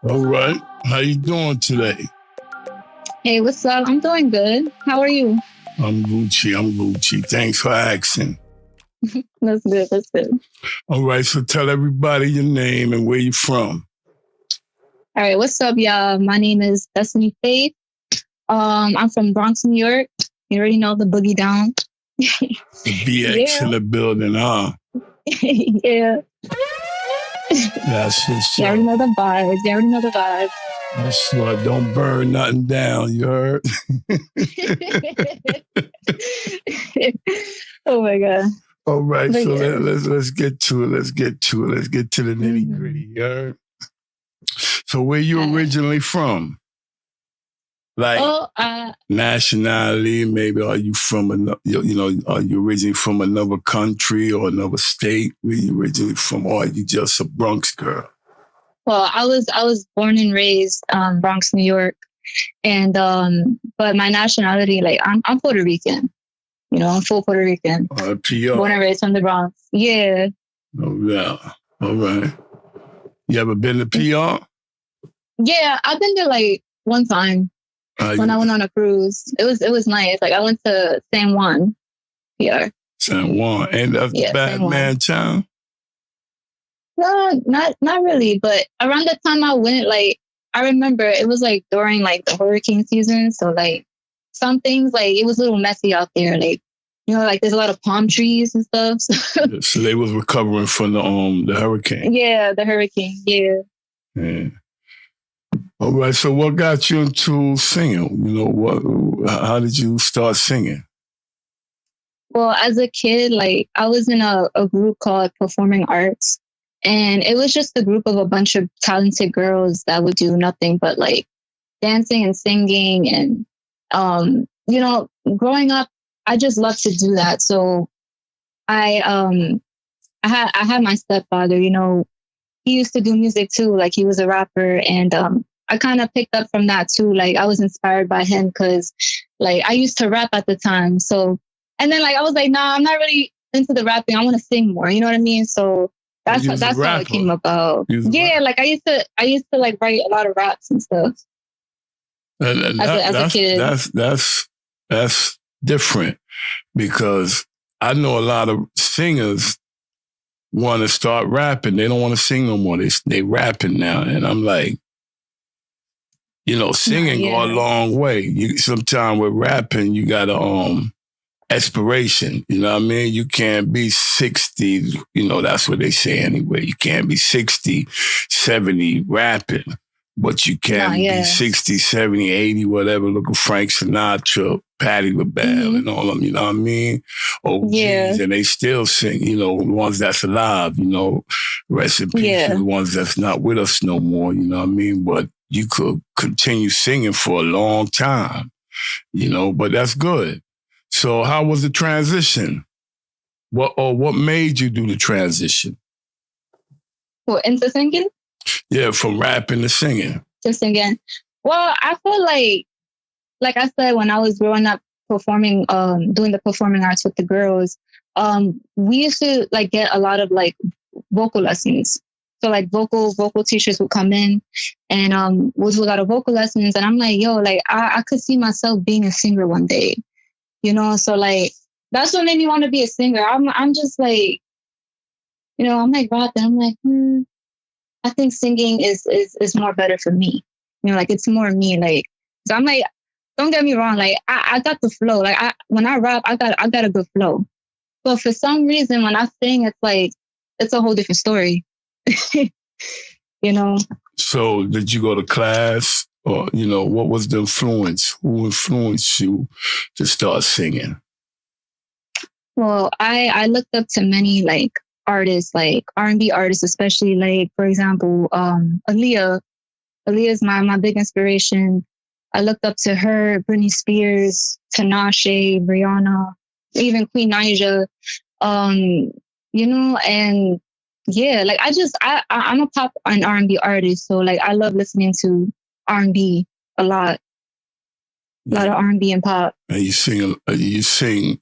All right. How you doing today? Hey, what's up? I'm doing good. How are you? I'm Gucci. I'm Gucci. Thanks for asking. That's good. That's good. All right. So tell everybody your name and where you from. All right, what's up, y'all? My name is Destiny Faith. I'm from Bronx, New York. You already know the boogie down. The BX in the building, huh? Yeah. That's just You already know the vibes. You already know the vibes. That's what. Don't burn nothing down. You heard? Oh my god. All right. But So yeah. let's get to it. Let's get to it. Let's get to the nitty gritty. You heard? So where you originally from? Like nationality, maybe are you from are you originally from another country or another state? Where you originally from, or are you just a Bronx girl? Well, I was born and raised Bronx, New York, and but my nationality, like I'm Puerto Rican. You know, I'm full Puerto Rican. PR. Born and raised from the Bronx. Yeah. Oh yeah. All right. You ever been to PR? Yeah, I've been there like one time. When I went on a cruise. It was nice. Like I went to San Juan here. San Juan. And that's bad man town? No, not really. But around the time I went, like I remember it was like during like the hurricane season. So like some things like it was a little messy out there. Like, you know, like there's a lot of palm trees and stuff. So they was recovering from the hurricane. Yeah, the hurricane. Yeah. All right. So what got you into singing? You know, how did you start singing? Well, as a kid, like I was in a group called Performing Arts, and it was just a group of a bunch of talented girls that would do nothing but like dancing and singing. And, you know, growing up, I just loved to do that. So I had my stepfather, you know, he used to do music too. Like he was a rapper, and I kind of picked up from that too. Like I was inspired by him because like I used to rap at the time. So, and then like I was like, nah, I'm not really into the rapping. I want to sing more. You know what I mean? So that's how it came about. Yeah, like I used to like write a lot of raps and stuff. As a kid. That's different because I know a lot of singers want to start rapping. They don't want to sing no more. They rapping now. And I'm like, you know, singing go a long way. Sometimes with rapping, you got aspiration. You know what I mean? You can't be 60, you know, that's what they say anyway. You can't be 60, 70 rapping, but you can be 60, 70, 80, whatever. Look at Frank Sinatra, Patti LaBelle, and all of them, you know what I mean? OGs, and they still sing, you know, the ones that's alive, you know, rest in peace to the ones that's not with us no more, you know what I mean? But you could continue singing for a long time, you know, but that's good. So how was the transition? What made you do the transition? What, into singing? Yeah, from rapping to singing. To singing. Well, I feel like I said, when I was growing up performing, doing the performing arts with the girls, we used to like get a lot of like vocal lessons. So like vocal teachers would come in and we'll do a lot of vocal lessons. And I'm like, yo, like I could see myself being a singer one day, you know? So like, that's what made me want to be a singer. I'm just like, you know, I'm like rapping. I'm like, I think singing is more better for me. You know, like it's more me. Like, so I'm like, don't get me wrong. Like I got the flow. Like when I rap, I got a good flow. But for some reason, when I sing, it's like, it's a whole different story. You know? So did you go to class or, you know, what was the influence? Who influenced you to start singing? Well, I looked up to many like artists, like R&B artists, especially like, for example, Aaliyah. Aaliyah is my big inspiration. I looked up to her, Britney Spears, Tinashe, Rihanna, even Queen Naija. You know, and yeah, like I'm a pop and R&B artist, so like I love listening to R&B a lot. A lot of R&B and pop. And you sing,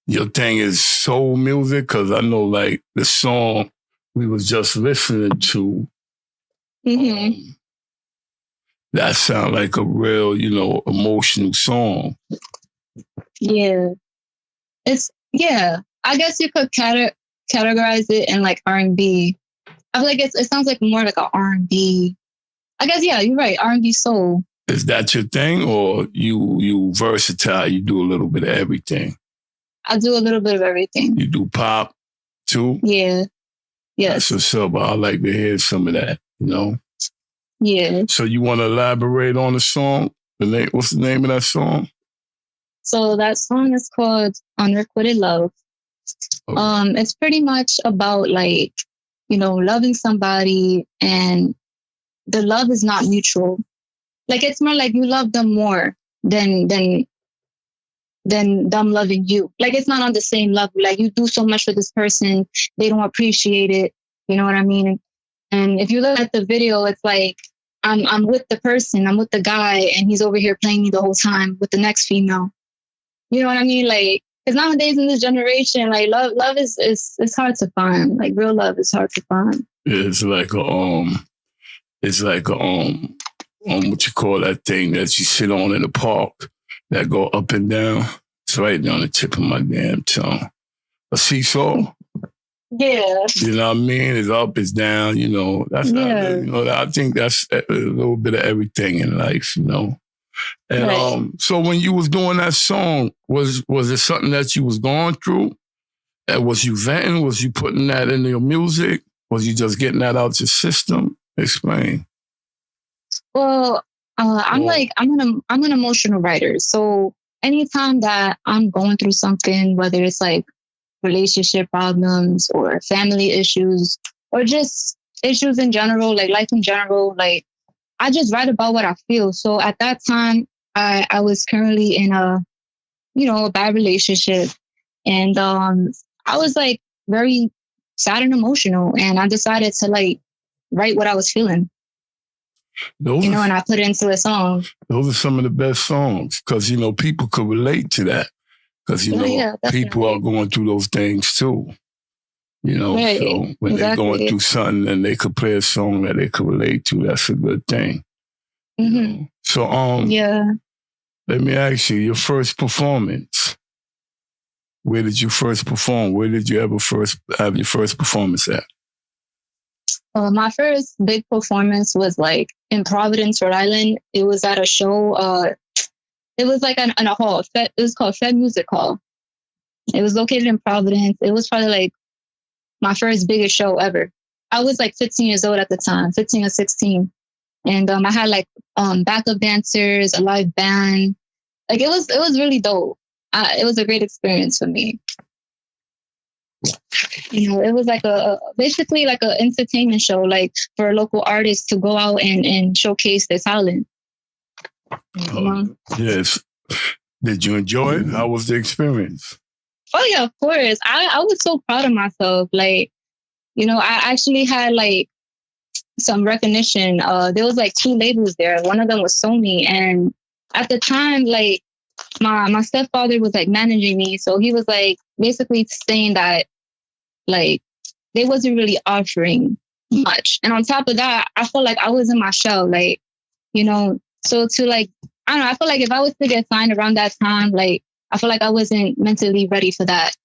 your thing is soul music? Because I know like the song we was just listening to, that sounds like a real, emotional song. Yeah. I guess you could categorize it in like R&B. I feel like it sounds like more like an R&B. I guess, yeah, you're right. R&B soul. Is that your thing, or you versatile? You do a little bit of everything. I do a little bit of everything. You do pop too? Yeah. Yes. That's what's up. I like to hear some of that, Yeah. So you want to elaborate on the song? What's the name of that song? So that song is called Unrequited Love. Okay. It's pretty much about like, loving somebody, and the love is not mutual. Like, it's more like you love them more than them loving you. Like, it's not on the same level. Like, you do so much for this person, they don't appreciate it. You know what I mean? And if you look at the video, it's like I'm with the person, I'm with the guy, and he's over here playing me the whole time with the next female. You know what I mean? Like, because nowadays in this generation, like love is hard to find. Like, real love is hard to find. It's like what you call that thing that you sit on in the park that go up and down. It's right on the tip of my damn tongue. A seesaw. Yeah. You know what I mean? It's up, it's down, That's I think that's a little bit of everything in life, And right. So when you was doing that song, was it something that you was going through? Was you venting? Was you putting that in your music? Was you just getting that out your system? Explain. Well, I'm an emotional writer. So anytime that I'm going through something, whether it's like relationship problems or family issues or just issues in general, like life in general, like I just write about what I feel. So at that time, I was currently in a bad relationship, and I was like very sad and emotional, and I decided to like write what I was feeling. And I put it into a song. Those are some of the best songs because, people could relate to that because, people are going through those things too. Right. So when they're going through something and they could play a song that they could relate to, that's a good thing. Mm-hmm. So, let me ask you, your first performance. Where did you first perform? Where did you ever first have your first performance at? My first big performance was like in Providence, Rhode Island. It was at a show. It was like in a hall. It was called Fed Music Hall. It was located in Providence. It was probably like my first biggest show ever. I was like 15 years old at the time, 15 or 16. And I had like backup dancers, a live band. Like it was really dope. It was a great experience for me. It was like basically like an entertainment show, like for local artists to go out and showcase their talent. Yes. Did you enjoy it? How was the experience? Oh yeah, of course. I was so proud of myself. Like, I actually had like some recognition. There was like 2 labels there. One of them was Sony, and at the time, like my stepfather was like managing me, so he was like basically saying that like they wasn't really offering much. And on top of that, I felt like I was in my shell, like, so to like, I don't know, I feel like if I was to get signed around that time, like, I feel like I wasn't mentally ready for that.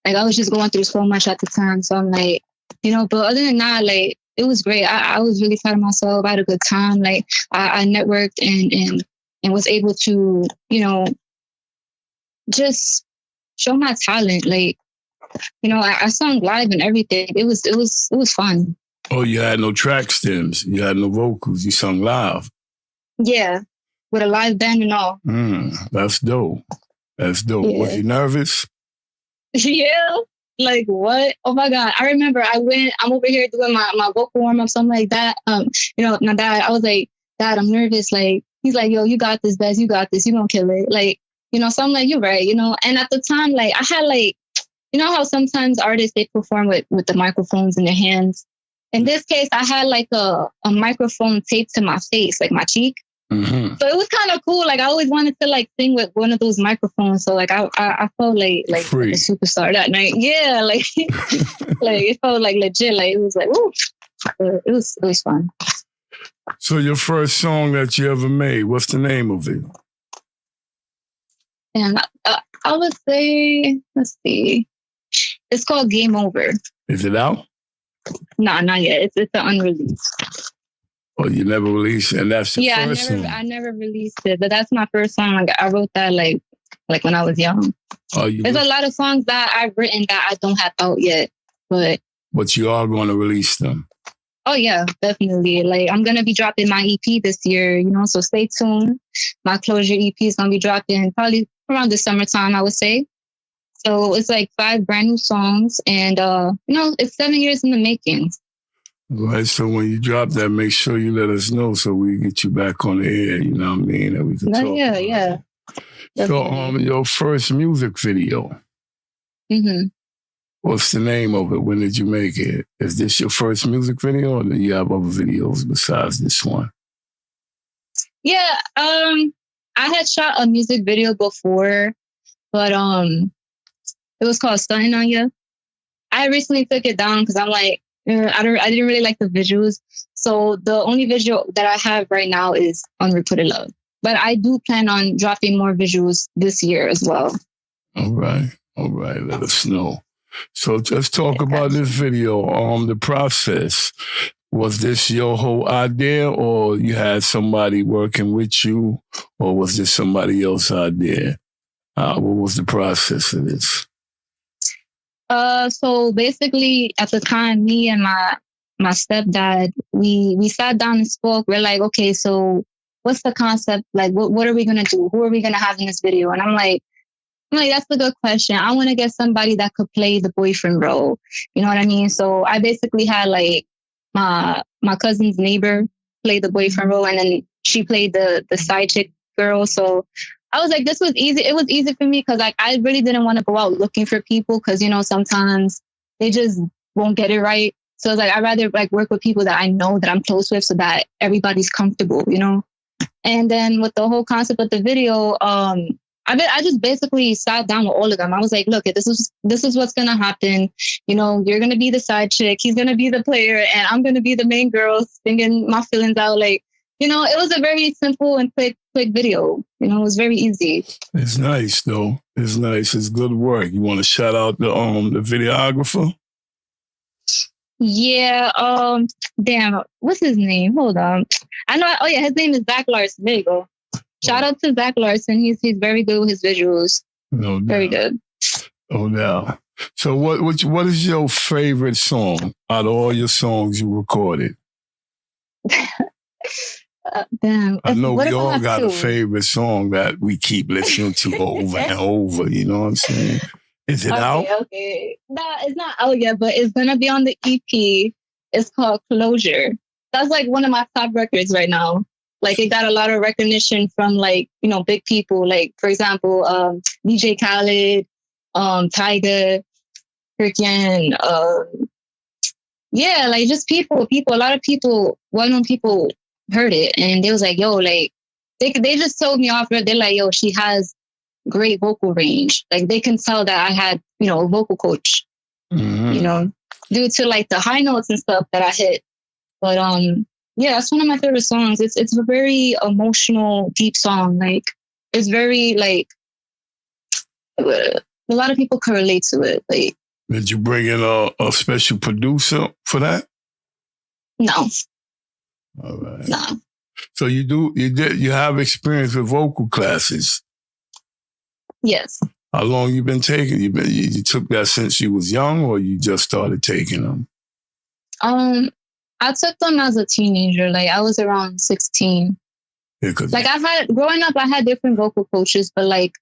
Like, I was just going through so much at the time. So I'm like, but other than that, like, it was great. I was really proud of myself. I had a good time. Like, I networked and was able to, just show my talent. Like, I sung live and everything. It was fun. Oh, you had no track stems. You had no vocals. You sung live. Yeah, with a live band and all. That's dope. That's dope. Yeah. Was you nervous? Yeah. Like what? Oh my God. I remember I'm over here doing my vocal warm up, something like that. My dad, I was like, Dad, I'm nervous. Like, he's like, yo, you got this, Bez, you got this. You gonna kill it. Like, so I'm like, you're right, And at the time, like, I had like, how sometimes artists, they perform with the microphones in their hands. In this case, I had like a microphone taped to my face, like my cheek. Mm-hmm. So it was kind of cool. Like I always wanted to like sing with one of those microphones. So like I felt like a superstar that night. Yeah, like like it felt like legit. Like it was like, woo. It was fun. So your first song that you ever made, what's the name of it? And I would say, let's see. It's called Game Over. Is it out? No, not yet. It's an unreleased. Oh, you never released it, and that's your first song? I never released it, but that's my first song. Like, I wrote that like when I was young. Oh, there's a lot of songs that I've written that I don't have out yet, but you are going to release them. Oh yeah, definitely. Like, I'm gonna be dropping my EP this year, so stay tuned. My Closure EP is gonna be dropping probably around the summertime, I would say. So it's like 5 brand new songs, and it's 7 years in the making. Right. So when you drop that, make sure you let us know so we get you back on the air. You know what I mean? And we can talk. Yeah. So your first music video. Mm-hmm. What's the name of it? When did you make it? Is this your first music video, or do you have other videos besides this one? Yeah, I had shot a music video before, but it was called Stunting on Ya. I recently took it down because I'm like, I didn't really like the visuals. So the only visual that I have right now is Unrequited Love. But I do plan on dropping more visuals this year as well. All right. Let us know. So let's talk about this video. The process. Was this your whole idea, or you had somebody working with you, or was this somebody else's idea? What was the process of this? So basically, at the time, me and my stepdad, we sat down and spoke. We're like, okay, so what's the concept? Like, what are we gonna do? Who are we gonna have in this video? And I'm like, that's a good question. I want to get somebody that could play the boyfriend role. You know what I mean? So I basically had like my cousin's neighbor play the boyfriend role, and then she played the side chick girl. So I was like, this was easy. It was easy for me because like I really didn't want to go out looking for people because sometimes they just won't get it right. So it's like I'd rather like work with people that I know that I'm close with so that everybody's comfortable, And then with the whole concept of the video, I just basically sat down with all of them. I was like, look, this is what's going to happen. You're going to be the side chick. He's going to be the player. And I'm going to be the main girl singing my feelings out. Like, it was a very simple and quick video. It was very easy. It's nice, though. It's nice. It's good work. You want to shout out the videographer? Yeah. Damn. What's his name? Hold on. I know. Oh, yeah. His name is Zach Larson. There you go. Shout out to Zach Larson. He's very good with his visuals. No doubt. Very good. Oh, yeah. So what is your favorite song out of all your songs you recorded? Damn. I know we all got a favorite song that we keep listening to over and over. You know what I'm saying? Is it out? Okay. No, it's not out yet, but it's going to be on the EP. It's called Closure. That's like one of my top records right now. Like, it got a lot of recognition from, like, big people. Like, for example, DJ Khaled, Tyga, freaking, like, just people. A lot of people, well-known people heard it. And they was like, yo, like, they just told me off. They're like, yo, she has great vocal range. Like, they can tell that I had, a vocal coach, due to, like, the high notes and stuff that I hit. But, yeah, that's one of my favorite songs. It's a very emotional, deep song. Like, it's very, like, a lot of people can relate to it. Like, did you bring in a special producer for that? No. All right. No. So you have experience with vocal classes? Yes. How long you been taking? You took that since you was young, or you just started taking them? I took them as a teenager. Like, I was around 16. Yeah, like, growing up, I had different vocal coaches, but like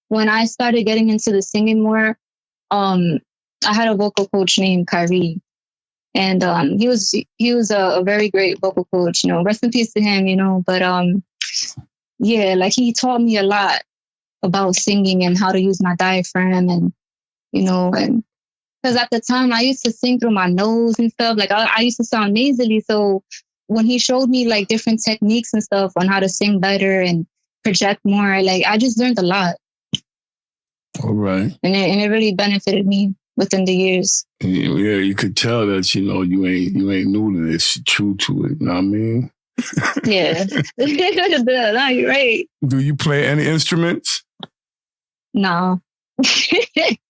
when I started getting into the singing more, I had a vocal coach named Kyrie. And he was a very great vocal coach, rest in peace to him, but yeah, like, he taught me a lot about singing and how to use my diaphragm and, and because at the time I used to sing through my nose and stuff. Like, I used to sound nasally. So when he showed me like different techniques and stuff on how to sing better and project more, like, I just learned a lot. All right. And it really benefited me. within the years. Yeah, you could tell that, you ain't new to this. You're true to it. You know what I mean? Yeah. No, you're right. Do you play any instruments? No.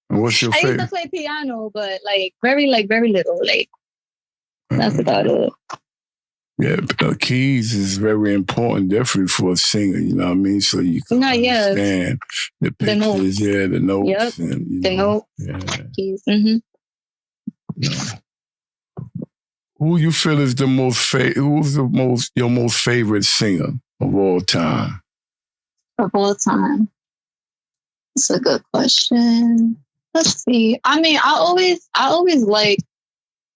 What's your favorite? I used to play piano, but very little. That's about it. Yeah, keys is very important, definitely for a singer. You know what I mean? So you can understand the pictures, the notes, yep. and the notes, keys. Mm-hmm. Who you feel is your most favorite singer of all time? Of all time, that's a good question. Let's see. I mean, I always like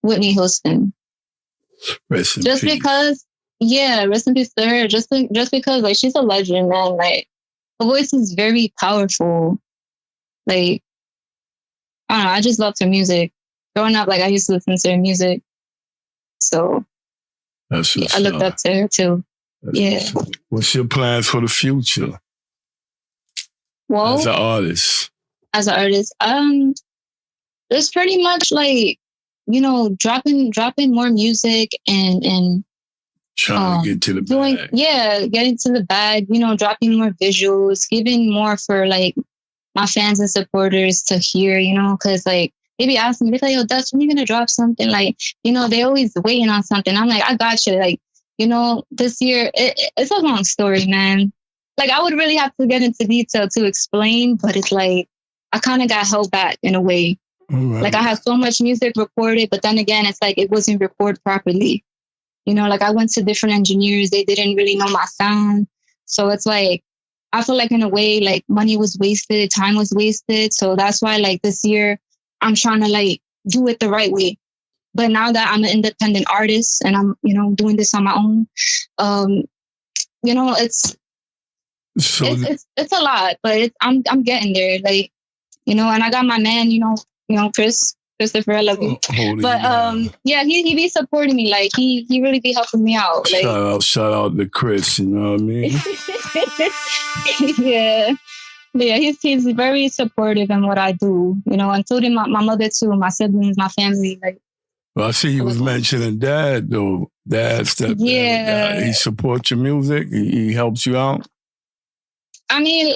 Whitney Houston. Rest in peace. Because, rest in peace to her. Just because, she's a legend, man. Her voice is very powerful. I don't know. I just loved her music. Growing up, I used to listen to her music. So, I looked up to her too. What's your plans for the future? Well, as an artist, it's pretty much dropping more music and trying to get to the bag. Getting to the bag, dropping more visuals, giving more for my fans and supporters to hear, because they be asking me, they're like, yo, Dutch, when you gonna drop something? They always waiting on something. I'm like, I got you. This year, it's a long story, man. I would really have to get into detail to explain, but it's I kind of got held back in a way. Right. I had so much music recorded, but then again, it's it wasn't recorded properly. I went to different engineers. They didn't really know my sound. So it's I feel in a way, money was wasted, time was wasted. So that's why this year I'm trying to do it the right way. But now that I'm an independent artist and I'm, doing this on my own, it's a lot, but I'm getting there. And I got my man, Christopher, I love you. But he be supporting me. He really be helping me out. Shout out to Chris, you know what I mean? Yeah, he's very supportive in what I do, including my mother too, my siblings, my family. Well, I see you was mentioning Dad though. Dad, stepdad, he supports your music. He helps you out. I mean,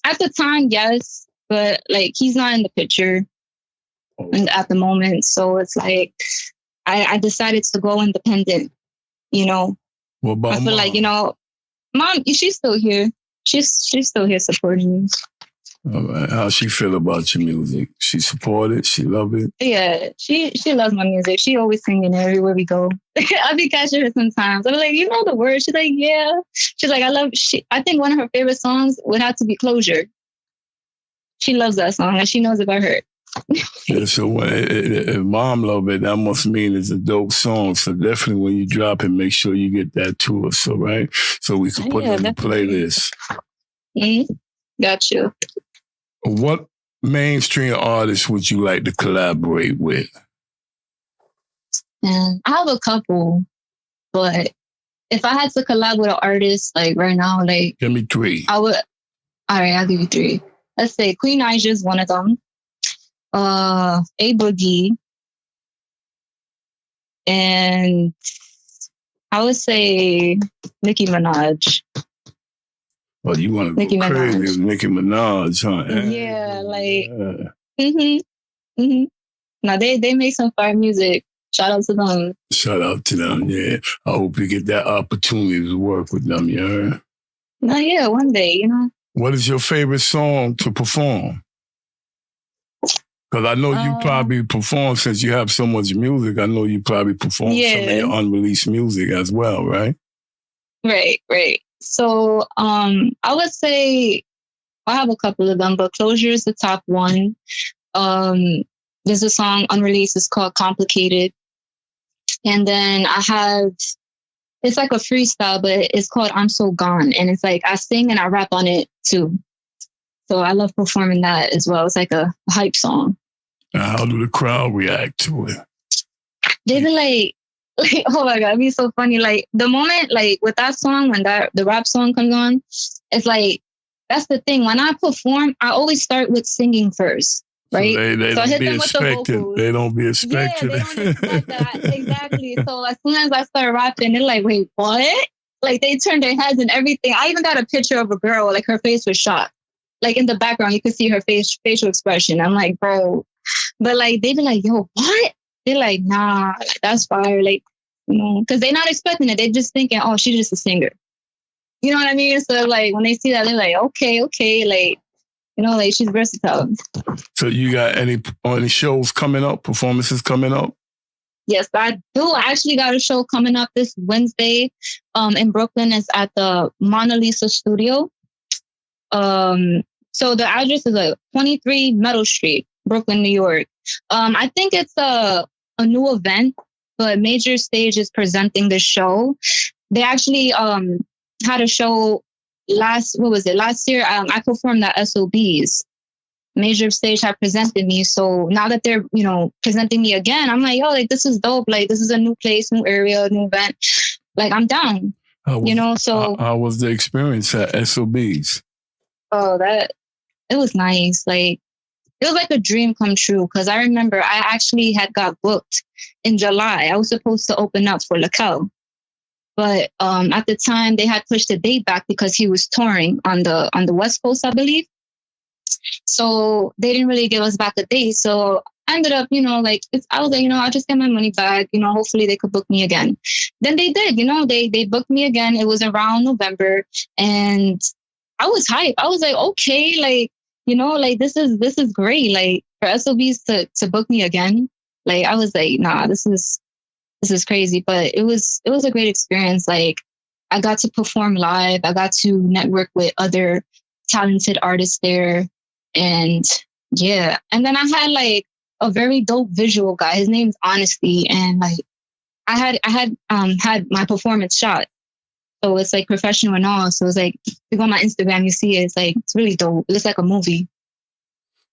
at the time, yes, but he's not in the picture at the moment. So it's I decided to go independent. What about I feel Mom? Mom, she's still here. She's still here supporting me. All right. How she feel about your music? She support it? She love it? Yeah, she loves my music. She always singing everywhere we go. I be catching her sometimes. I'm like, you know the words? She's like, yeah. She's like, I think one of her favorite songs would have to be Closure. She loves that song and she knows if I heard. Yeah, so if Mom love it, that must mean it's a dope song. So definitely when you drop it, make sure you get that to us, all right? So we can put it on the playlist. Mm-hmm. Got you. What mainstream artists would you like to collaborate with? I have a couple, but if I had to collab with an artist right now, give me 3. I would. All right, I'll give you 3. Let's say Queen Aja is one of them. A Boogie, and I would say Nicki Minaj. Oh, you want to go crazy with Nicki Minaj, huh? Yeah, Now they make some fire music. Shout out to them. Shout out to them, yeah. I hope you get that opportunity to work with them, you heard? No, yeah, one day, What is your favorite song to perform? Because I know you probably perform, since you have so much music, I know you probably perform some of your unreleased music as well, right? Right. So I would say I have a couple of them, but Closure is the top one. There's a song unreleased, it's called Complicated. And then I have, it's like a freestyle, but it's called I'm So Gone. And it's I sing and I rap on it too. So I love performing that as well. It's a hype song. How do the crowd react to it? They be oh my God, it'd be so funny. The moment, with that song, when the rap song comes on, it's that's the thing. When I perform, I always start with singing first. right? So they so I don't hit be them with the expecting. vocals. They don't be expecting. Yeah, they don't expect that. Exactly. So as soon as I started rapping, they're like, wait, what? Like they turned their heads and everything. I even got a picture of a girl, like her face was shocked. Like in the background, you could see her facial expression. I'm like, bro. But like they be like, yo, what? They're like, nah, like, that's fire. Like, you know, because they're not expecting it. They're just thinking, oh, she's just a singer. You know what I mean? So like when they see that, they're like, okay, like, you know, like she's versatile. So you got any shows coming up, performances coming up? Yes, I do. I actually got a show coming up this Wednesday in Brooklyn. It's at the Mona Lisa Studio. So the address is like 23 Meadow Street, Brooklyn, New York. I think it's a new event, but Major Stage is presenting the show. They actually had a show last year. I performed at SOBs. Major Stage had presented me. So now that they're, you know, presenting me again, I'm like, yo, like this is dope. Like this is a new place, new area, new event. Like I'm down. You know, so how was the experience at SOBs? Oh, it was nice. Like it was like a dream come true. Because I remember I actually had got booked in July. I was supposed to open up for Lakel. But at the time they had pushed the date back because he was touring on the West Coast, I believe. So they didn't really give us back a date. So I ended up, you know, like I was like, you know, I'll just get my money back. You know, hopefully they could book me again. Then they did. You know, they booked me again. It was around November, and I was hyped. I was like, okay, like, you know, like this is great. Like for SOBs to book me again. Like I was like, nah, this is crazy. But it was a great experience. Like I got to perform live. I got to network with other talented artists there. And yeah. And then I had like a very dope visual guy. His name's Honesty. And like I had my performance shot. So it's like professional and all. So it's like, if you go on my Instagram, you see it. It's like, it's really dope. It looks like a movie.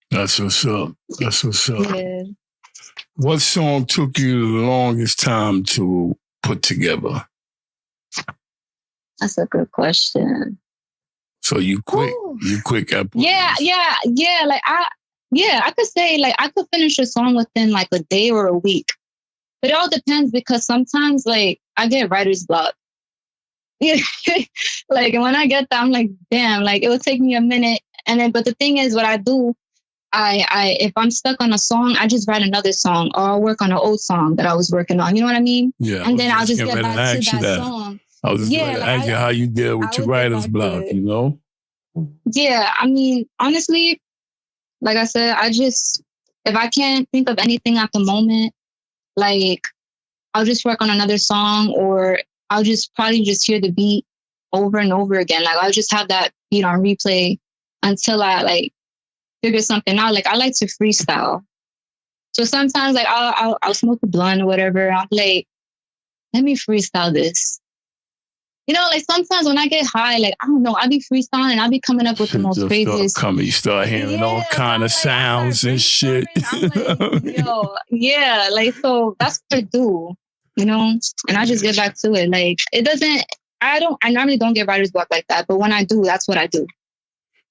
That's what's up. That's what's up. Yeah. What song took you the longest time to put together? That's a good question. So you quick. Ooh. You quick at Yeah. Like I could say like I could finish a song within like a day or a week. But it all depends because sometimes like I get writer's block. Yeah. Like, and when I get that, I'm like, damn, like it will take me a minute. And then, but the thing is, what I do, if I'm stuck on a song, I just write another song or I'll work on an old song that I was working on. You know what I mean? Yeah. And then I'll just get back to that song. I was just going to ask you how you deal with your writer's block, you know? Yeah. I mean, honestly, like I said, if I can't think of anything at the moment, like I'll just work on another song or I'll just probably just hear the beat over and over again. Like I'll just have that beat on replay until I like figure something out. Like I like to freestyle. So sometimes like I'll smoke a blunt or whatever. I'm like, let me freestyle this. You know, like sometimes when I get high, like I don't know, I'll be freestyling and I'll be coming up with the most craziest. You start hearing all kind of sounds and shit. I'm like, yo, yeah, like so that's what I do, you know, and I just get back to it. Like it doesn't. I normally don't get writer's block like that, but when I do, that's what I do.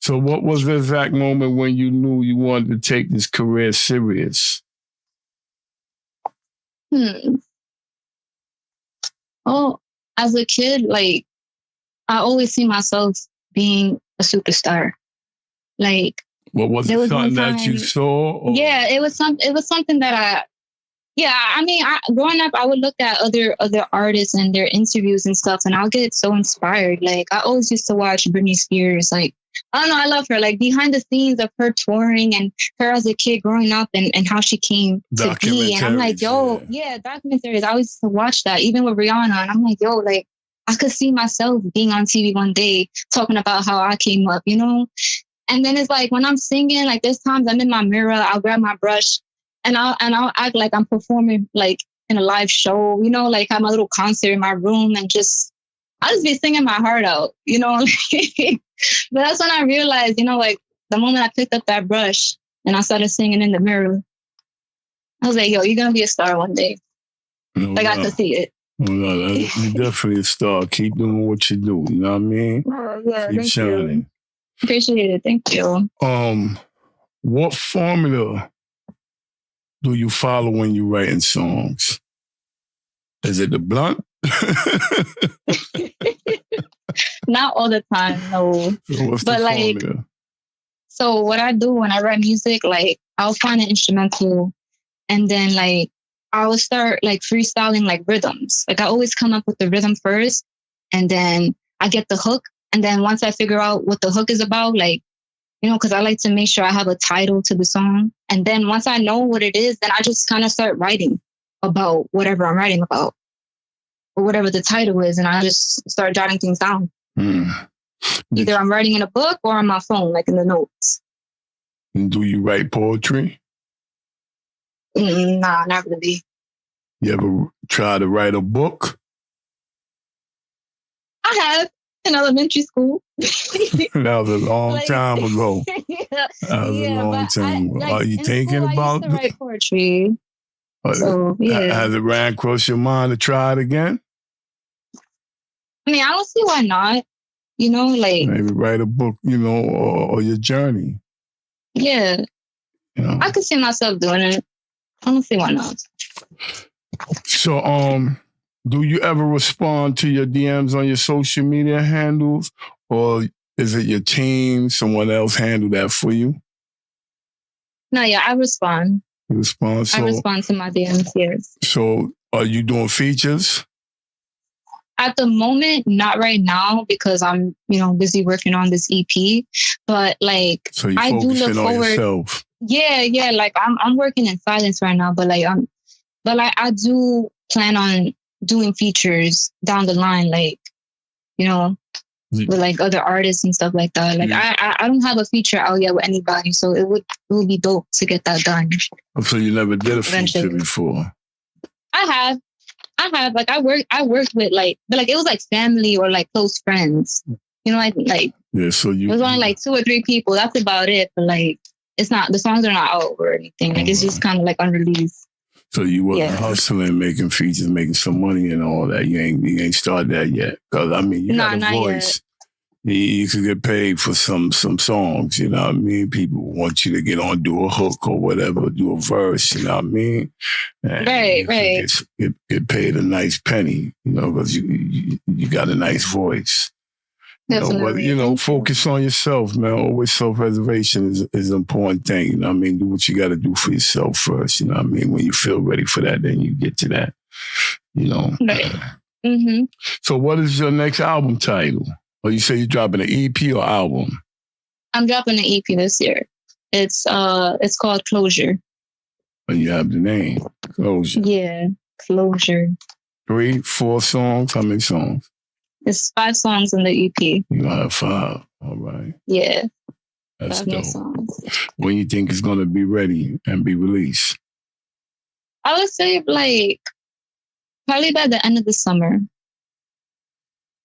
So, what was the exact moment when you knew you wanted to take this career serious? Oh, as a kid, like I always see myself being a superstar. Like, what was it? Something that you saw? Or? Yeah, it was something that I mean, growing up, I would look at other artists and their interviews and stuff, and I'll get so inspired. Like, I always used to watch Britney Spears. Like, I don't know, I love her. Like, behind the scenes of her touring and her as a kid growing up and how she came to be. And I'm like, yo, yeah, documentaries. I always used to watch that, even with Rihanna. And I'm like, yo, like, I could see myself being on TV one day talking about how I came up, you know? And then it's like, when I'm singing, like, there's times I'm in my mirror, I'll grab my brush, and I'll act like I'm performing like in a live show, you know, like I'm a little concert in my room and I'll just be singing my heart out, you know. But that's when I realized, you know, like the moment I picked up that brush and I started singing in the mirror, I was like, yo, you're going to be a star one day. Like I could see it. You're definitely a star. Keep doing what you do. You know what I mean? Yeah, keep shining. Appreciate it. Thank you. What formula do you follow when you're writing songs? Is it the blunt? Not all the time, no. So what's the formula? So what I do when I write music, like I'll find an instrumental and then like I will start like freestyling like rhythms. Like I always come up with the rhythm first and then I get the hook. And then once I figure out what the hook is about, like, you know, because I like to make sure I have a title to the song. And then once I know what it is, then I just kind of start writing about whatever I'm writing about or whatever the title is. And I just start jotting things down. Either I'm writing in a book or on my phone, like in the notes. Do you write poetry? Nah, not really. You ever try to write a book? I have in elementary school. That was a long time ago. That was a long time ago. Are you thinking about I used to write poetry? So, yeah. Has it ran across your mind to try it again? I mean, I don't see why not. You know, like maybe write a book, you know, or your journey. Yeah, you know? I could see myself doing it. I don't see why not. So, do you ever respond to your DMs on your social media handles, or is it your team? Someone else handle that for you? No, yeah, I respond. You respond. I respond to my DMs. Yes. So, are you doing features? At the moment, not right now because I'm, you know, busy working on this EP. But like, so I do look forward. Yourself. Yeah. Like I'm working in silence right now, but like I do plan on doing features down the line, like, you know, with like other artists and stuff like that. Like I don't have a feature out yet with anybody, so it would be dope to get that done. So you never did a feature before? I have. Like I worked with like, but like it was like family or like close friends. You know, like yeah. So it was only like 2 or 3 people. That's about it. But like, it's not, the songs are not out or anything. Like it's just kind of like unreleased. So you wasn't hustling, making features, making some money and all that. You ain't started that yet. Because I mean, you got a voice. Yet. You could get paid for some songs, you know what I mean? People want you to get on, do a hook or whatever, do a verse, you know what I mean? And right. Get paid a nice penny, you know, because you got a nice voice. You know, focus on yourself, man. Always self-preservation is an important thing, you know what I mean? Do what you got to do for yourself first, you know what I mean? When you feel ready for that, then you get to that, you know? Right. Mm-hmm. So what is your next album title? Or you say you're dropping an EP or album? I'm dropping an EP this year. It's called Closure. And you have the name, Closure. Yeah, Closure. 3, 4 songs? How many songs? It's 5 songs in the EP. You have 5. All right. Yeah. That's dope. Songs. When you think it's going to be ready and be released? I would say like probably by the end of the summer.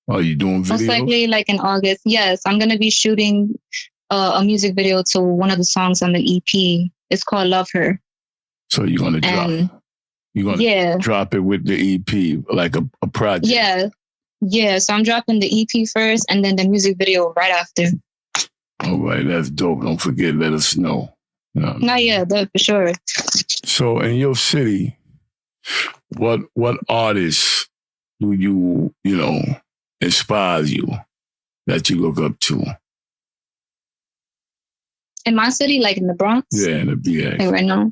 Are you doing videos? Most likely like in August. Yes, I'm going to be shooting a music video to one of the songs on the EP. It's called Love Her. So you're going to drop it with the EP, like a project? Yeah. So I'm dropping the EP first and then the music video right after. All right, that's dope. Don't forget, let us know. That for sure. So in your city, what artists do you know, inspires you that you look up to? In my city, like in the Bronx? Yeah, in the BX. Like right now?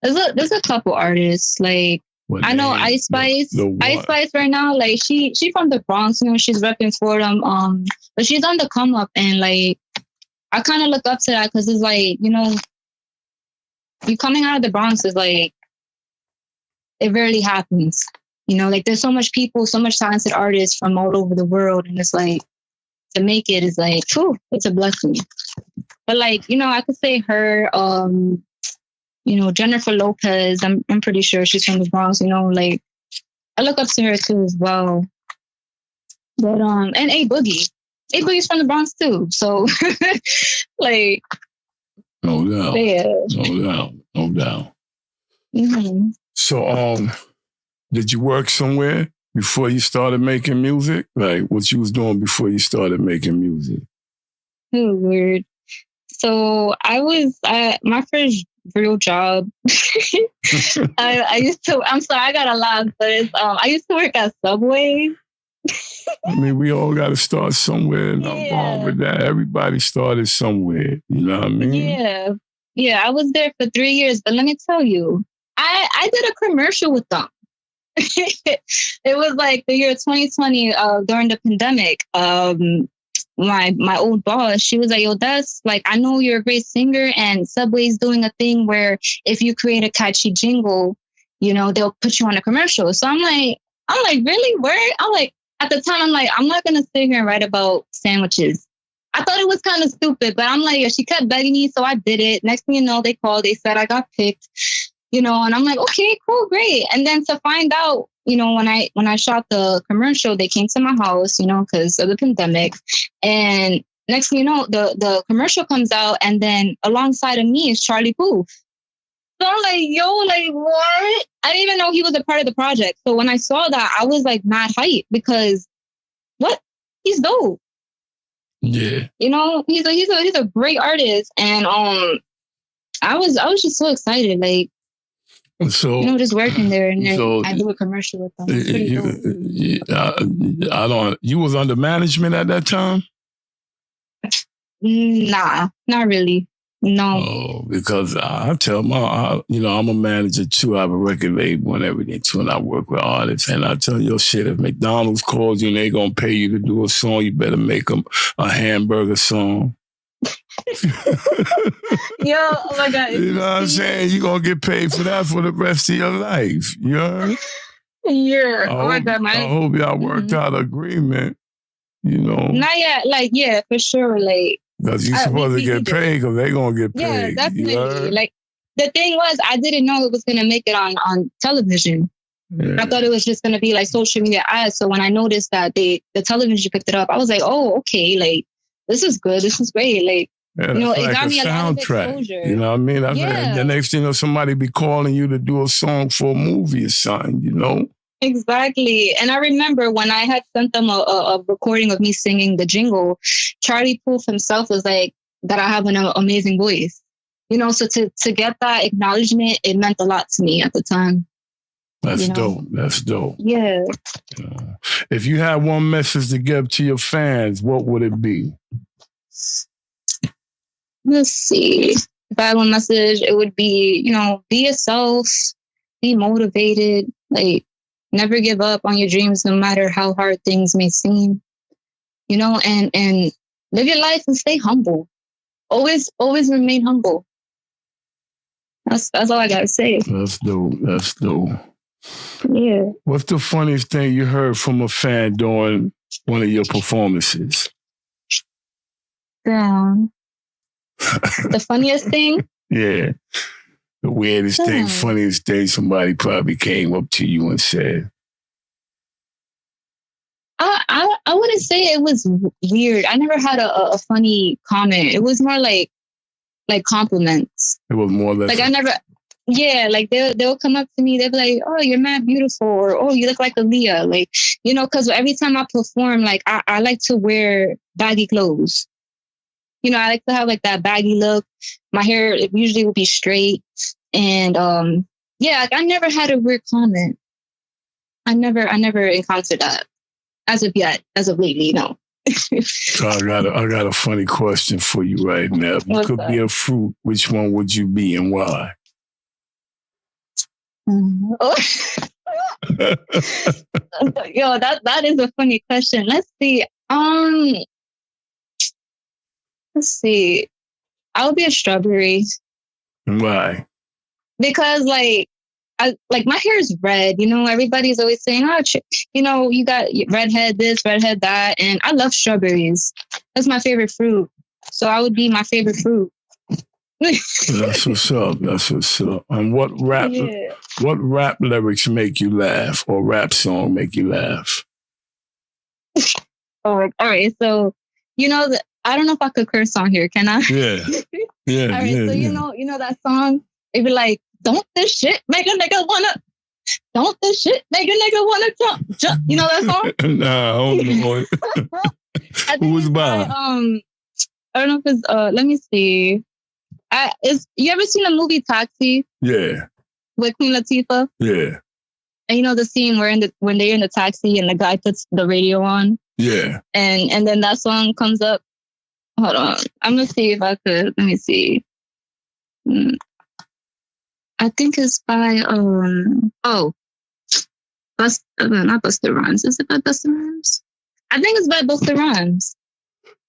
There's a couple artists. Like, I know Ice Spice. Ice Spice right now, like she from the Bronx, you know, she's repping for them. But she's on the come up and like, I kind of look up to that because it's like, you know, you coming out of the Bronx is like, it rarely happens. You know, like there's so much people, so much talented artists from all over the world. And it's like, to make it is like, whew, it's a blessing. But like, you know, I could say her, you know, Jennifer Lopez, I'm pretty sure she's from the Bronx, you know, like I look up to her too as well. But, and A Boogie. A Boogie's from the Bronx too. So like. No doubt. Yeah. No doubt. Mm-hmm. So, did you work somewhere before you started making music? Like what you was doing before you started making music? Weird. So my first real job. I used to. I'm sorry, I got a laugh, but it's I used to work at Subway. I mean, we all got to start somewhere, and I'm wrong with that. Everybody started somewhere. You know what I mean? Yeah. I was there for 3 years, but let me tell you, I did a commercial with them. It was like the year 2020, during the pandemic. My old boss, she was like, yo, that's like, I know you're a great singer, and Subway's doing a thing where if you create a catchy jingle, they'll put you on a commercial. So I'm like, really? Where? I'm like, at the time, I'm like, I'm not going to sit here and write about sandwiches. I thought it was kind of stupid, but I'm like, yeah, she kept begging me, so I did it. Next thing you know, they called, they said I got picked, and I'm like, okay, cool, great. And then to find out, when I shot the commercial, they came to my house, because of the pandemic. And next thing you know, the commercial comes out, and then alongside of me is Charlie Puth. So I'm like, yo, like, what? I didn't even know he was a part of the project. So when I saw that, I was like mad hype because what? He's dope. Yeah. He's a great artist. And I was just so excited. Like, so just working there, and then I do a commercial with them. You was under management at that time? Nah, not really. No. Oh, because I tell I'm a manager too. I have a record label and everything too, and I work with artists. And I tell you, shit, if McDonald's calls you and they gonna pay you to do a song, you better make them a hamburger song. Yo, oh my God. You know what I'm saying? You're going to get paid for that for the rest of your life. You know? Yeah. Oh my God. I hope y'all worked out an agreement, Not yet. Like, yeah, for sure. Like, because you're supposed to get paid because they're going to get paid. Yeah, definitely. Like, the thing was, I didn't know it was going to make it on television. Yeah. I thought it was just going to be like social media ads. So when I noticed that the television picked it up, I was like, oh, okay. Like, this is good. This is great. Like, it got me a lot of exposure. You know what I mean? The next thing somebody be calling you to do a song for a movie or something, Exactly. And I remember when I had sent them a recording of me singing the jingle, Charlie Puth himself was like, that I have an amazing voice. So to get that acknowledgement, it meant a lot to me at the time. That's dope. That's dope. Yeah. If you had one message to give to your fans, what would it be? Let's see. If I had one message, it would be, be yourself, be motivated, like never give up on your dreams, no matter how hard things may seem, and live your life and stay humble. Always remain humble. That's all I gotta say. That's dope. That's dope. Yeah. What's the funniest thing you heard from a fan during one of your performances? The funniest thing? Yeah. The weirdest thing, funniest thing somebody probably came up to you and said. I wouldn't say it was weird. I never had a funny comment. It was more like compliments. It was more like I never. Yeah, like they'll come up to me. They'll be like, "Oh, you're mad beautiful," or "Oh, you look like Aaliyah." Like, because every time I perform, like I like to wear baggy clothes. I like to have like that baggy look. My hair usually will be straight, and I never had a weird comment. I never encountered that as of yet, as of lately, no. So I got a funny question for you right now. If you could be a fruit, which one would you be and why? Yo, that is a funny question. Let's see. I would be a strawberry. Why? Because my hair is red. Everybody's always saying, "Oh, you got redhead this, redhead that," and I love strawberries. That's my favorite fruit. So I would be my favorite fruit. That's what's up. That's what's up. And what rap lyrics make you laugh, or rap song make you laugh? All right. So I don't know if I could curse on here. Can I? Yeah. Yeah. All right. Yeah, so you know that song. It'd be like, "Don't this shit make a nigga wanna? Don't this shit make a nigga wanna jump?" You know that song? Nah, I don't know. Who was by? I don't know if it's let me see. You ever seen the movie Taxi? Yeah. With Queen Latifah? Yeah. And you know the scene where when they're in the taxi and the guy puts the radio on? Yeah. And then that song comes up. Hold on. I'm gonna see if I could. Let me see. I think it's by not Busta Rhymes. Is it by Busta Rhymes? I think it's by Busta Rhymes.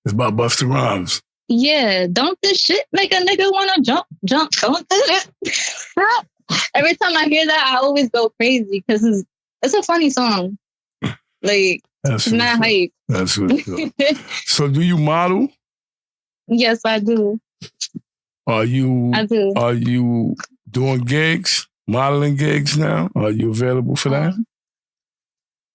It's by Busta Rhymes. Yeah, don't this shit make a nigga wanna jump? Don't do it. Every time I hear that, I always go crazy because it's a funny song. Like, it's not hype. That's what's up. So do you model? Yes, I do. I do. Are you doing gigs, modeling gigs now? Are you available for that?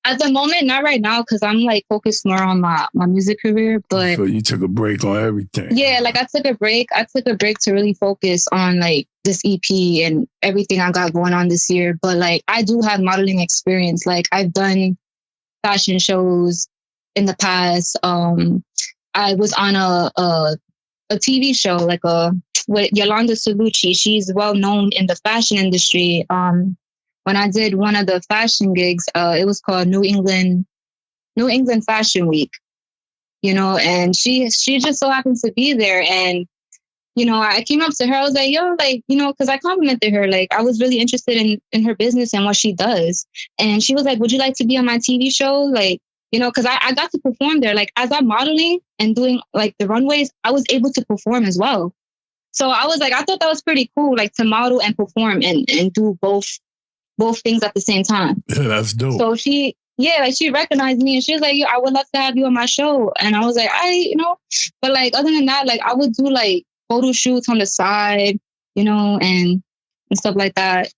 At the moment, not right now, because I'm like focused more on my music career. But so you took a break on everything. Yeah, like I took a break to really focus on like this EP and everything I got going on this year. But like I do have modeling experience. Like I've done fashion shows in the past. I was on a TV show like with Yolanda Salucci. She's well known in the fashion industry. When I did one of the fashion gigs, it was called New England Fashion Week, you know, and she just so happens to be there. And, you know, I came up to her, I was like, yo, like, you know, because I complimented her, like, I was really interested in her business and what she does. And she was like, would you like to be on my TV show? Like, you know, because I got to perform there. Like, as I'm modeling and doing like the runways, I was able to perform as well. So I was like, I thought that was pretty cool, like to model and perform and do both things at the same time. Yeah, that's dope. So she recognized me and she was like, I would love to have you on my show. And I was like, but like, other than that, like I would do like photo shoots on the side, you know, and stuff like that.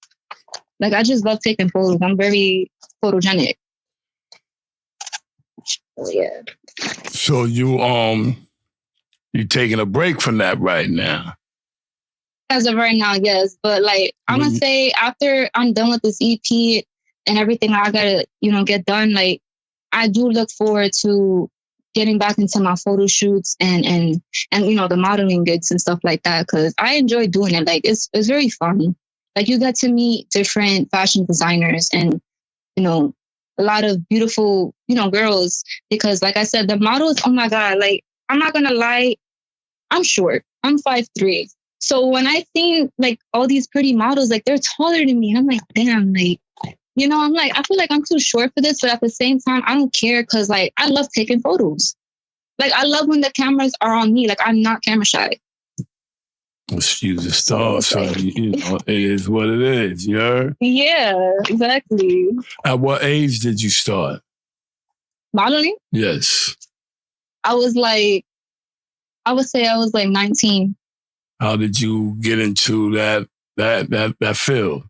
Like, I just love taking photos. I'm very photogenic. Yeah. So you taking a break from that right now? As of right now, yes. But like, I'm going to say after I'm done with this EP and everything I got to, you know, get done, like, I do look forward to getting back into my photo shoots and you know, the modeling gigs and stuff like that. Cause I enjoy doing it. Like, it's very fun. Like, you get to meet different fashion designers and, you know, a lot of beautiful, you know, girls. Because like I said, the models, oh my God, like, I'm not going to lie. I'm short. I'm 5'3". So when I see like all these pretty models, like they're taller than me. And I'm like, damn, like, you know, I'm like, I feel like I'm too short for this. But at the same time, I don't care because like I love taking photos. Like I love when the cameras are on me. Like I'm not camera shy. You the star, so you know, it is what it is, you know? Yeah, exactly. At what age did you start? Modeling? Yes. I would say I was like 19. How did you get into that field?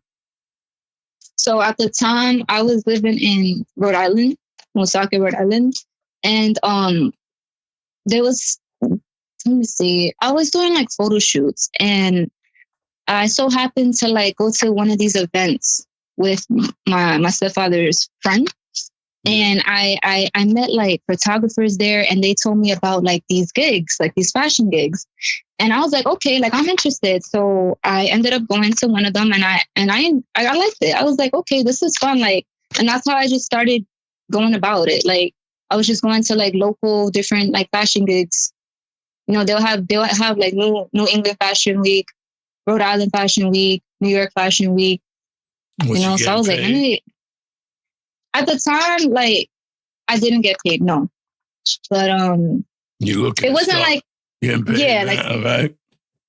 So at the time, I was living in Rhode Island, Woonsocket, Rhode Island, and there was, let me see, I was doing like photo shoots, and I so happened to like go to one of these events with my stepfather's friend. And I met like photographers there, and they told me about like these gigs, like these fashion gigs. And I was like, okay, like I'm interested. So I ended up going to one of them, and I liked it. I was like, okay, this is fun. Like, and that's how I just started going about it. Like, I was just going to like local different like fashion gigs. You know, they'll have like New England Fashion Week, Rhode Island Fashion Week, New York Fashion Week. You know, so I was like, at the time, like, I didn't get paid, no. But it wasn't like, yeah, like, right?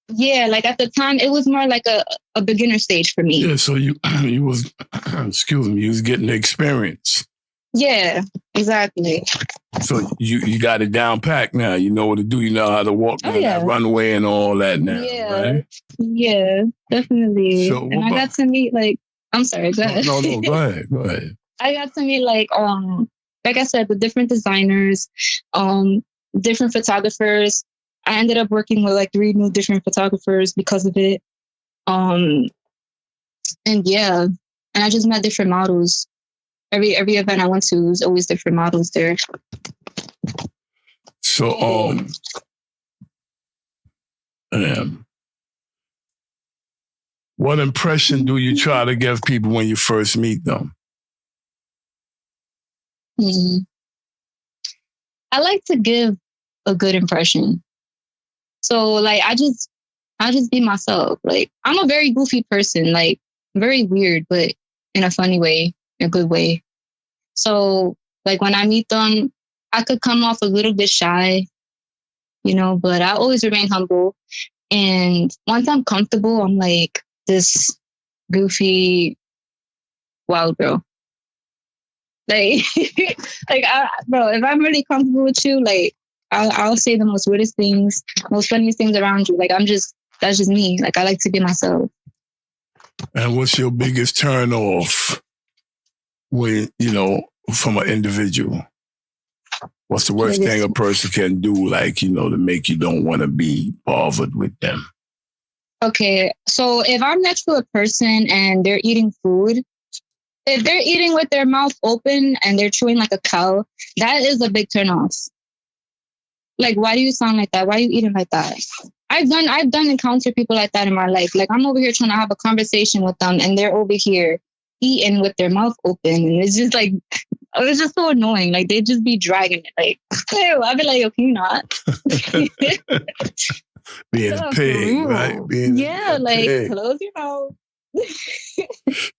Yeah, like at the time, it was more like a beginner stage for me. Yeah, so you was, you was getting the experience. Yeah, exactly. So you got it down packed now. You know what to do. You know how to walk down that runway and all that now, right? Yeah, definitely. So, and I got to meet like, I'm sorry, go ahead. No, go ahead. I got to meet like I said, the different designers, different photographers. I ended up working with like 3 new different photographers because of it. And yeah, and I just met different models. Every event I went to was always different models there. So What impression do you try to give people when you first meet them? I like to give a good impression. So like I just be myself. Like I'm a very goofy person, like very weird, but in a funny way, in a good way. So like when I meet them, I could come off a little bit shy, but I always remain humble. And once I'm comfortable, I'm like this goofy wild girl. Like, bro, if I'm really comfortable with you, like I'll say the most weirdest things, most funniest things around you. Like that's just me. Like I like to be myself. And what's your biggest turn off when, from an individual? What's the worst thing a person can do, like, to make you don't want to be bothered with them? Okay, so if I'm next to a person and they're eating food, if they're eating with their mouth open and they're chewing like a cow, that is a big turn off. Like, why do you sound like that? Why are you eating like that? I've done encounter people like that in my life. Like I'm over here trying to have a conversation with them and they're over here eating with their mouth open. And it's just like, it's just so annoying. Like they just be dragging it. Like, I'd be like, okay, not. Being a pig, right? Pig. Close your mouth.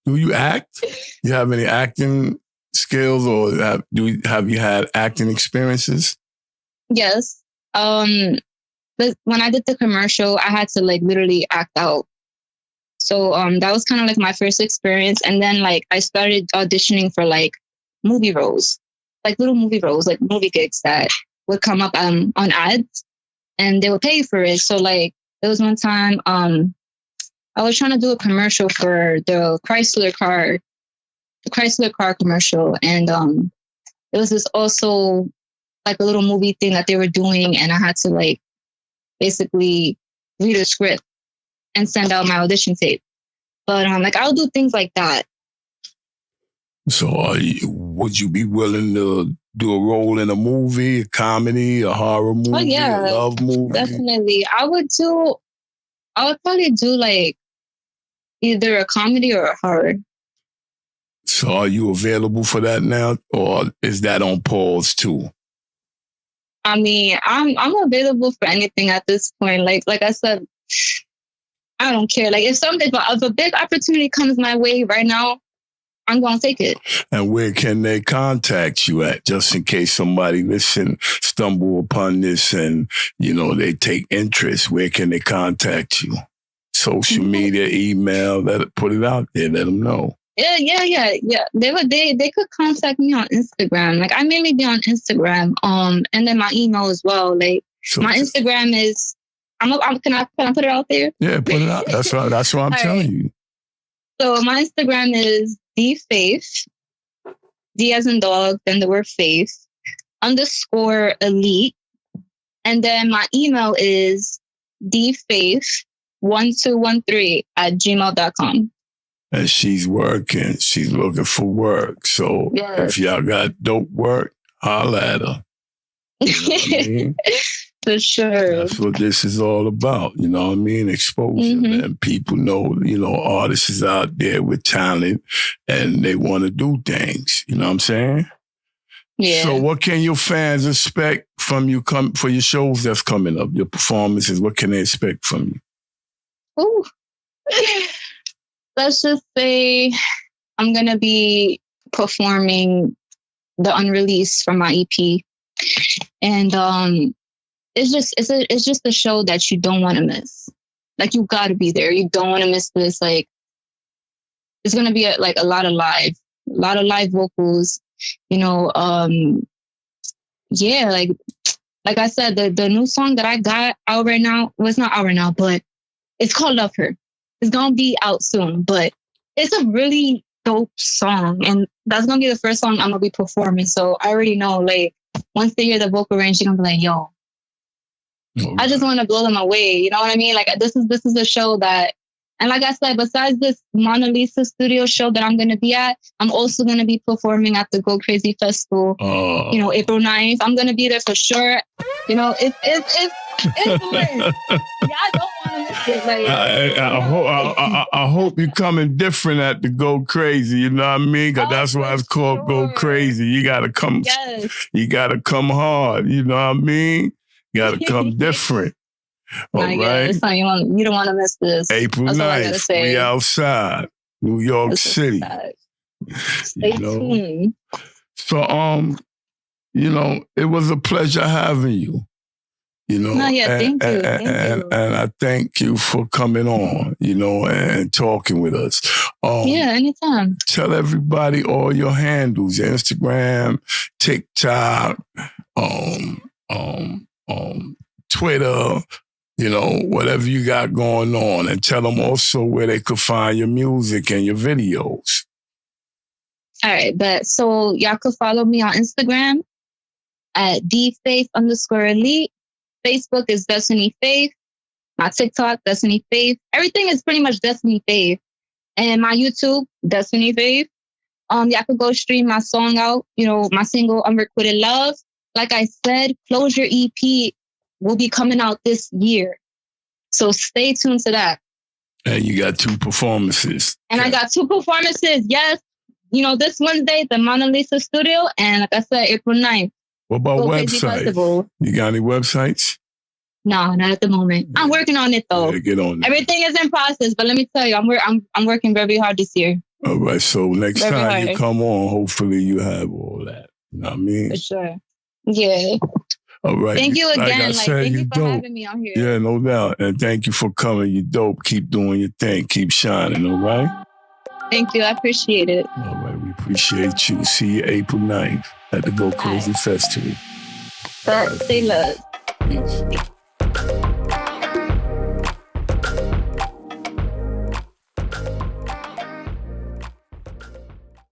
Do you act? You have any acting skills, or have you had acting experiences? Yes. But when I did the commercial, I had to like literally act out. So that was kind of like my first experience. And then like I started auditioning for like movie roles, like little movie roles, like movie gigs that would come up on ads and they would pay for it. So like there was one time I was trying to do a commercial for the Chrysler car commercial. And it was this also like a little movie thing that they were doing. And I had to like basically read a script and send out my audition tape. But like I'll do things like that. So would you be willing to do a role in a movie, a comedy, a horror movie, a love movie? Definitely. I would probably do like either a comedy or a horror. So are you available for that now, or is that on pause too? I mean, I'm available for anything at this point. Like I said, I don't care. Like if a big opportunity comes my way right now, I'm going to take it. And where can they contact you at, just in case somebody stumble upon this and, they take interest? Where can they contact you? Social media, email, put it out there, let them know. Yeah. They could contact me on Instagram. Like I mainly be on Instagram. And then my email as well. Like my Instagram is, can I put it out there? Yeah, put it out. That's what I'm telling you. So my Instagram is dfaith, D as in dog, then the word faith, _elite. And then my email is dfaith1213@gmail.com. And she's working. She's looking for work. So if y'all got dope work, holla at her. You know what I mean? For sure. That's what this is all about. You know what I mean? Exposure. And people know, artists is out there with talent and they want to do things. You know what I'm saying? Yeah. So what can your fans expect from you for your shows that's coming up, your performances? What can they expect from you? Ooh. Let's just say I'm going to be performing the unreleased from my EP. And it's just a show that you don't want to miss. Like you got to be there. You don't want to miss this. Like it's going to be a lot of live vocals, yeah, like I said, the new song that I got out right now, well, it's not out right now, but it's called Love Her. It's going to be out soon, but it's a really dope song. And that's going to be the first song I'm going to be performing. So I already know, like, once they hear the vocal range, they're going to be like, yo, I just want to blow them away. You know what I mean? Like, this is a show that, And like I said, besides this Mona Lisa studio show that I'm going to be at, I'm also going to be performing at the Go Crazy Festival, April 9th. I'm going to be there for sure. It's lit. Y'all don't want to miss it. Like, I hope you're coming different at the Go Crazy. You know what I mean? Because that's why it's called Go Crazy. You gotta come. Yes. You gotta come hard. You know what I mean? You gotta come different. All right. You don't want to miss this. April 9th. We outside New York City. Stay tuned. So it was a pleasure having you. Thank you. And I thank you for coming on, and talking with us. Anytime. Tell everybody all your handles, your Instagram, TikTok, Twitter, whatever you got going on, and tell them also where they could find your music and your videos. All right, so y'all could follow me on Instagram at dfaith_elite. Facebook is Destiny Faith. My TikTok, Destiny Faith. Everything is pretty much Destiny Faith. And my YouTube, Destiny Faith. Y'all could go stream my song out, my single, Unrequited Love. Like I said, Closure EP will be coming out this year. So stay tuned to that. And you got 2 performances. And I got 2 performances, yes. This Wednesday, the Mona Lisa Studio. And like I said, April 9th. What about websites? You got any websites? No, not at the moment. I'm working on it though. Yeah, get on it. Everything is in process, but let me tell you, I'm working very hard this year. All right, so next time you come on, hopefully you have all that. You know what I mean? For sure. Yeah. All right. Thank you again. Thank you for having me on here. Yeah, no doubt. And thank you for coming. You dope. Keep doing your thing. Keep shining, all right? Thank you. I appreciate it. All right, we appreciate you. See you April 9th at the Go Crazy Festival. Stay love. Peace.